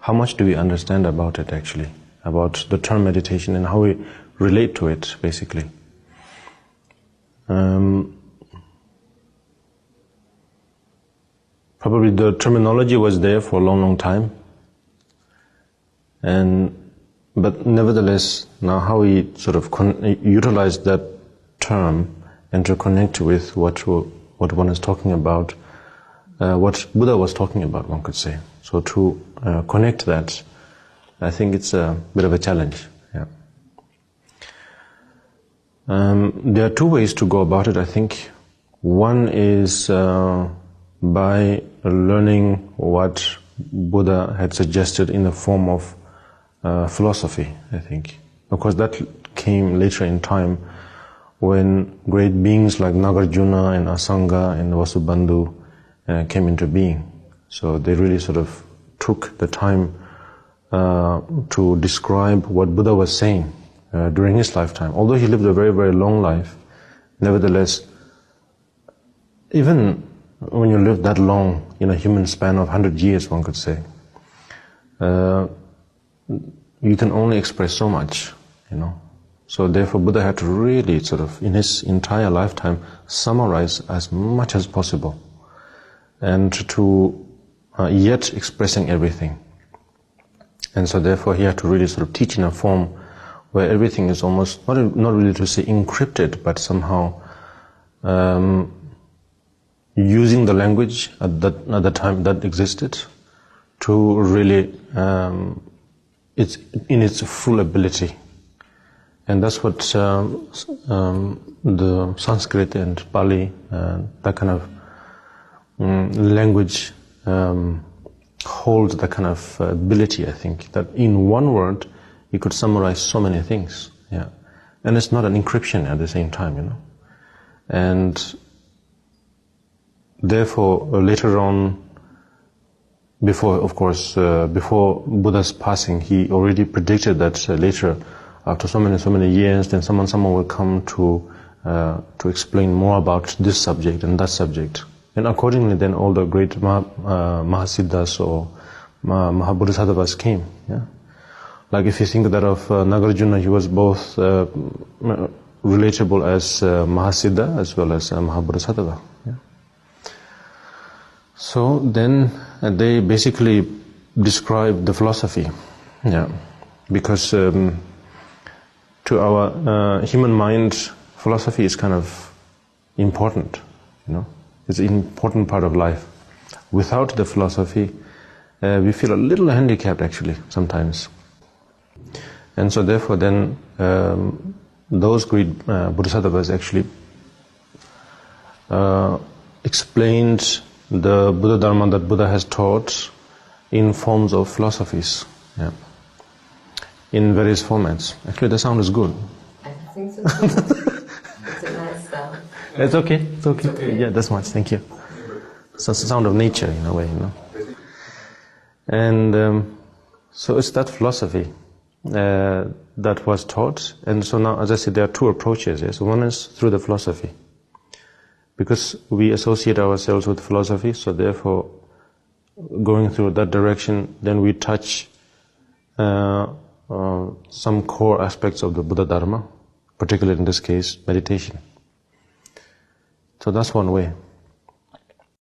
How much do we understand about it actually, about the term meditation and how we relate to it basically? Probably the terminology was there for a long, long time, but nevertheless, now how we sort of utilize that term and to connect with what one is talking about, what Buddha was talking about, one could say. So to connect that, I think it's a bit of a challenge. Yeah. There are two ways to go about it, I think. One is by learning what Buddha had suggested in the form of philosophy, I think. Of course, that came later in time when great beings like Nagarjuna and Asanga and Vasubandhu came into being. So they really sort of took the time to describe what Buddha was saying during his lifetime. Although he lived a very, very long life, nevertheless, even when you live that long in a human span of 100 years, one could say, you can only express so much, So therefore Buddha had to really sort of, in his entire lifetime, summarize as much as possible and to yet expressing everything. And so therefore he had to really sort of teach in a form where everything is almost, not really to say encrypted, but somehow using the language at the time that existed to really, it's in its full ability. And that's what the Sanskrit and Pali, that kind of language holds that kind of ability, I think, that in one word you could summarize so many things. Yeah, and it's not an encryption at the same time, And therefore, later on, before Buddha's passing, he already predicted that later, after so many years, then someone will come to explain more about this subject and that subject. And accordingly, then all the great Mahasiddhas or Mahabodhisattvas came. Yeah? Like if you think that of Nagarjuna, he was both relatable as Mahasiddha as well as Mahabodhisattva. Yeah? So then they basically describe the philosophy. Yeah, because to our human mind, philosophy is kind of important, It's an important part of life. Without the philosophy, we feel a little handicapped actually, sometimes. And so therefore then, those great Bodhisattvas actually explained the Buddha Dharma that Buddha has taught in forms of philosophies. Yeah. In various formats. Actually, the sound is good. I think so too. It's a nice sound. It's okay. It's okay. Yeah, that's much. Thank you. So it's the sound of nature in a way, And so it's that philosophy that was taught. And so now, as I said, there are two approaches. Yes, one is through the philosophy, because we associate ourselves with philosophy. So therefore, going through that direction, then we touch some core aspects of the Buddha Dharma, particularly in this case, meditation. So that's one way.